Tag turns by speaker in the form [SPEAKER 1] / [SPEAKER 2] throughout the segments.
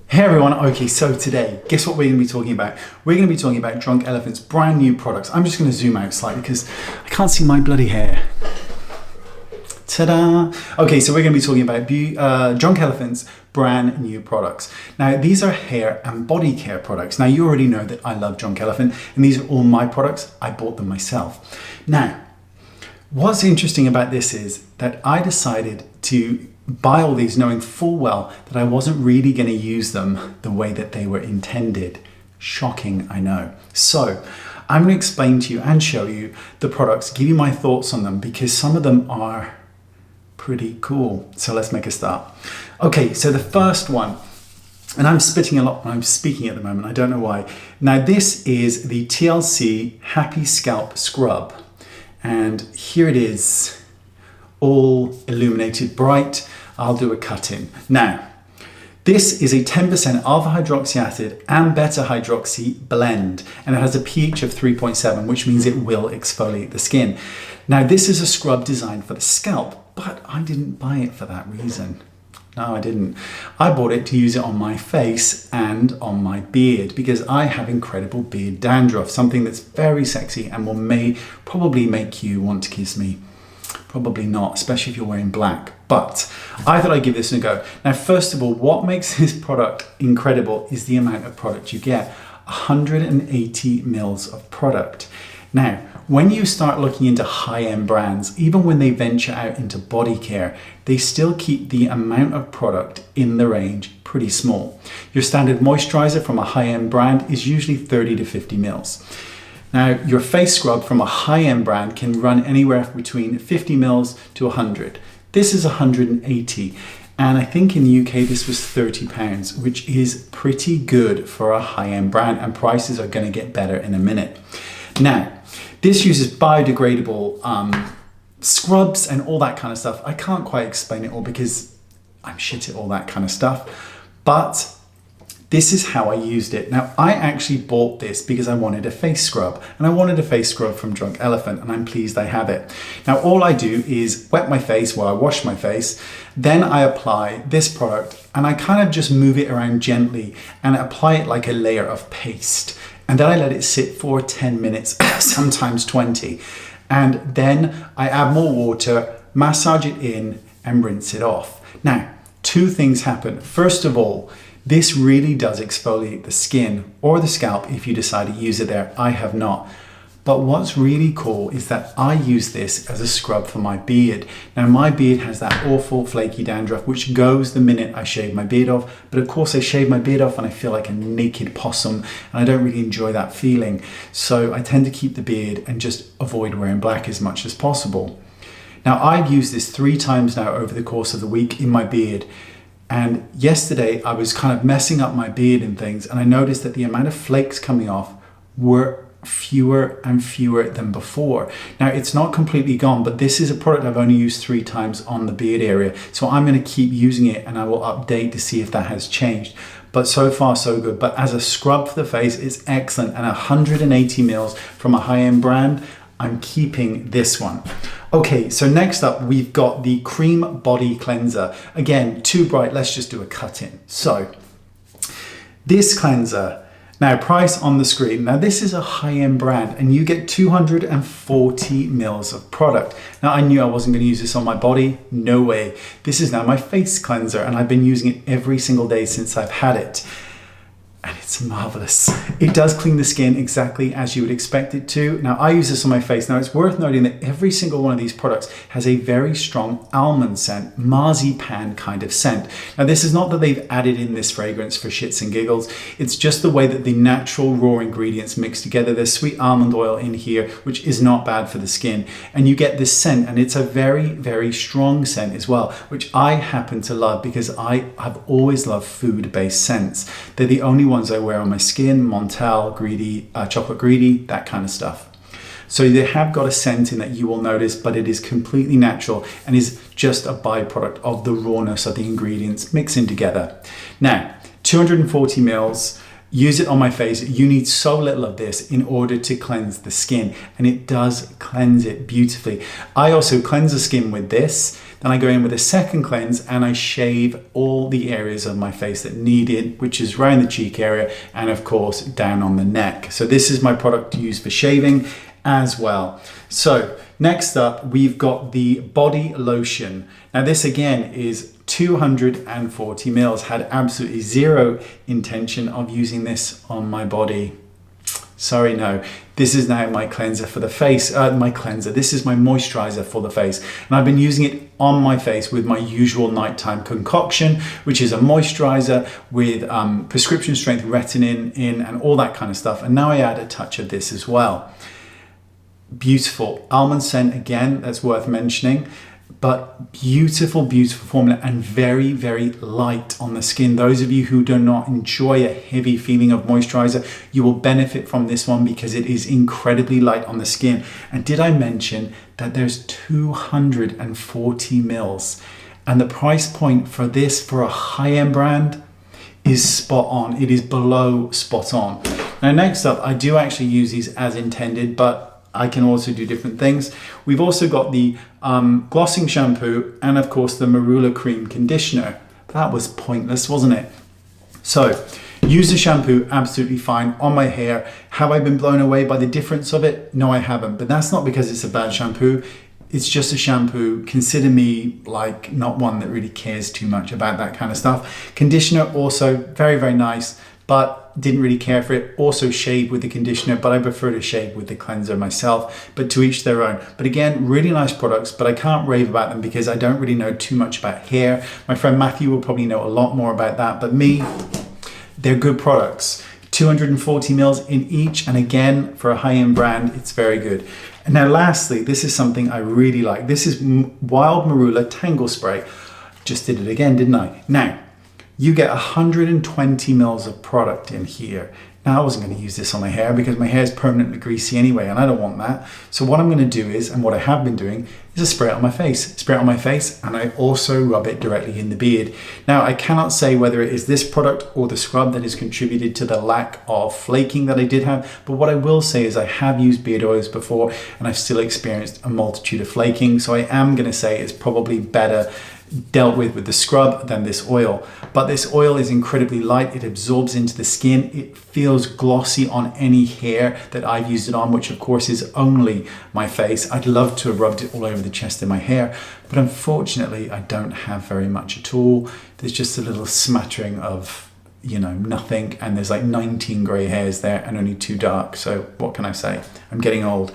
[SPEAKER 1] Hey everyone, okay, so today, guess what we're going to be talking about? We're going to be talking about Drunk Elephant's brand new products. I'm just going to zoom out slightly because I can't see my bloody hair. Ta-da! Okay, so we're going to be talking about Drunk Elephant's brand new products. Now, these are hair and body care products. Now, you already know that I love Drunk Elephant, and these are all my products. I bought them myself. Now, what's interesting about this is that I decided to buy all these knowing full well that I wasn't really going to use them the way that they were intended. Shocking, I know. So I'm going to explain to you and show you the products, give you my thoughts on them because some of them are pretty cool. So let's make a start. Okay, so the first one, and I'm spitting a lot when I'm speaking at the moment, I don't know why. Now this is the TLC Happy Scalp Scrub. And here it is, all illuminated bright. I'll do a cut in. Now, this is a 10% alpha hydroxy acid and beta hydroxy blend, and it has a pH of 3.7, which means it will exfoliate the skin. Now, this is a scrub designed for the scalp, but I didn't buy it for that reason. No, I didn't. I bought it to use it on my face and on my beard because I have incredible beard dandruff, something that's very sexy and will probably make you want to kiss me. Probably not, especially if you're wearing black, but I thought I'd give this a go. Now, first of all, what makes this product incredible is the amount of product you get. 180 mils of product. Now, when you start looking into high-end brands, even when they venture out into body care, they still keep the amount of product in the range pretty small. Your standard moisturizer from a high-end brand is usually 30 to 50 mils. Now, your face scrub from a high-end brand can run anywhere between 50 mils to 100. This is 180. And I think in the UK, this was £30, which is pretty good for a high-end brand, and prices are going to get better in a minute. Now, this uses biodegradable scrubs and all that kind of stuff. I can't quite explain it all because I'm shit at all that kind of stuff, but this is how I used it. Now, I actually bought this because I wanted a face scrub, and I wanted a face scrub from Drunk Elephant, and I'm pleased I have it. Now, all I do is wet my face while I wash my face, then I apply this product, and I kind of just move it around gently and apply it like a layer of paste. And then I let it sit for 10 minutes, sometimes 20. And then I add more water, massage it in, and rinse it off. Now, two things happen. First of all, this really does exfoliate the skin or the scalp if you decide to use it there. I have not. But what's really cool is that I use this as a scrub for my beard. Now, my beard has that awful flaky dandruff, which goes the minute I shave my beard off. But of course, I shave my beard off and I feel like a naked possum, and I don't really enjoy that feeling. So I tend to keep the beard and just avoid wearing black as much as possible. Now, I've used this 3 times now over the course of the week in my beard. And yesterday I was kind of messing up my beard and things, and I noticed that the amount of flakes coming off were fewer and fewer than before. Now, it's not completely gone, but this is a product I've only used 3 times on the beard area. So I'm going to keep using it, and I will update to see if that has changed. But so far, so good. But as a scrub for the face, it's excellent. And 180 mils from a high-end brand, I'm keeping this one. Okay, so next up, we've got the Cream Body Cleanser. Again, too bright, let's just do a cut in. So, this cleanser, now price on the screen. Now this is a high-end brand and you get 240 mils of product. Now I knew I wasn't going to use this on my body, no way. This is now my face cleanser and I've been using it every single day since I've had it. And it's marvelous. It does clean the skin exactly as you would expect it to. Now, I use this on my face. Now, it's worth noting that every single one of these products has a very strong almond scent, marzipan kind of scent. Now, this is not that they've added in this fragrance for shits and giggles. It's just the way that the natural raw ingredients mix together. There's sweet almond oil in here, which is not bad for the skin. And you get this scent, and it's a very, very strong scent as well, which I happen to love because I have always loved food-based scents. They're the only ones I wear on my skin, Montel, Greedy, Chocolate Greedy, that kind of stuff. So they have got a scent in that you will notice, but it is completely natural and is just a byproduct of the rawness of the ingredients mixing together. Now, 240 mils, use it on my face. You need so little of this in order to cleanse the skin, and it does cleanse it beautifully. I also cleanse the skin with this. Then I go in with a second cleanse and I shave all the areas of my face that need it, which is around the cheek area and of course down on the neck. So this is my product to use for shaving as well. So next up, we've got the body lotion. Now this again is 240 mils. Had absolutely zero intention of using this on my body. Sorry, no. This is now my cleanser for the face. This is my moisturizer for the face. And I've been using it on my face with my usual nighttime concoction, which is a moisturizer with prescription strength retin in and all that kind of stuff. And now I add a touch of this as well. Beautiful almond scent again, that's worth mentioning. But beautiful, beautiful formula and very, very light on the skin. Those of you who do not enjoy a heavy feeling of moisturizer, you will benefit from this one because it is incredibly light on the skin. And did I mention that there's 240 mils? And the price point for this for a high-end brand is spot on. It is below spot on. Now, next up, I do actually use these as intended, but I can also do different things. We've also got the glossing shampoo and of course the Marula cream conditioner. That was pointless, wasn't it? So use the shampoo absolutely fine on my hair. Have I been blown away by the difference of it? No, I haven't, but that's not because it's a bad shampoo. It's just a shampoo. Consider me like not one that really cares too much about that kind of stuff. Conditioner also very, very nice, but didn't really care for it. Also shave with the conditioner, but I prefer to shave with the cleanser myself, but to each their own. But again, really nice products, but I can't rave about them because I don't really know too much about hair. My friend Matthew will probably know a lot more about that, but me, they're good products. 240 mils in each, and again, for a high-end brand, it's very good. And now lastly, this is something I really like. This is Wild Marula Tangle Spray. Just did it again, didn't I? Now, you get 120 mils of product in here. Now I wasn't going to use this on my hair because my hair is permanently greasy anyway and I don't want that. So what I'm going to do is, and what I have been doing, is I spray it on my face. Spray it on my face and I also rub it directly in the beard. Now I cannot say whether it is this product or the scrub that has contributed to the lack of flaking that I did have, but what I will say is I have used beard oils before and I've still experienced a multitude of flaking. So I am going to say it's probably better dealt with the scrub than this oil. But this oil is incredibly light. It absorbs into the skin. It feels glossy on any hair that I've used it on, which of course is only my face. I'd love to have rubbed it all over the chest of my hair, but unfortunately I don't have very much at all. There's just a little smattering of, you know, nothing, and there's like 19 grey hairs there and only 2 dark. So what can I say? I'm getting old.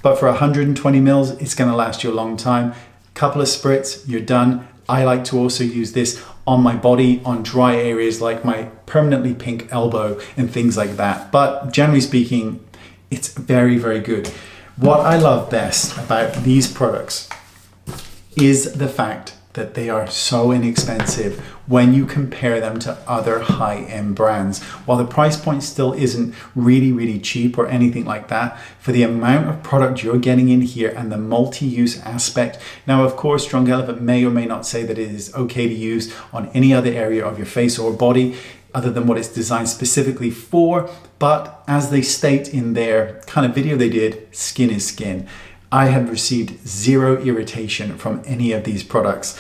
[SPEAKER 1] But for 120 mils, it's going to last you a long time. Couple of spritz, you're done. I like to also use this on my body, on dry areas like my permanently pink elbow and things like that. But generally speaking, it's very, very good. What I love best about these products is the fact that they are so inexpensive when you compare them to other high-end brands. While the price point still isn't really, really cheap or anything like that, for the amount of product you're getting in here and the multi-use aspect. Now, of course, Drunk Elephant may or may not say that it is okay to use on any other area of your face or body other than what it's designed specifically for. But as they state in their kind of video they did, skin is skin. I have received zero irritation from any of these products.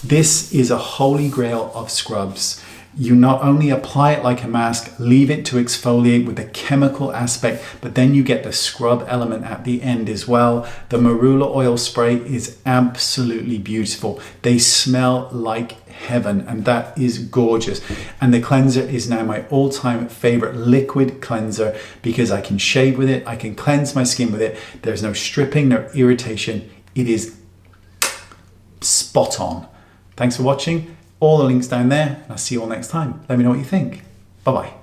[SPEAKER 1] This is a holy grail of scrubs. You not only apply it like a mask, leave it to exfoliate with the chemical aspect, but then you get the scrub element at the end as well. The Marula oil spray is absolutely beautiful. They smell like heaven, and that is gorgeous. And the cleanser is now my all-time favorite liquid cleanser because I can shave with it, I can cleanse my skin with it. There's no stripping, no irritation. It is spot on. Thanks for watching. All the links down there. I'll see you all next time. Let me know what you think. Bye-bye.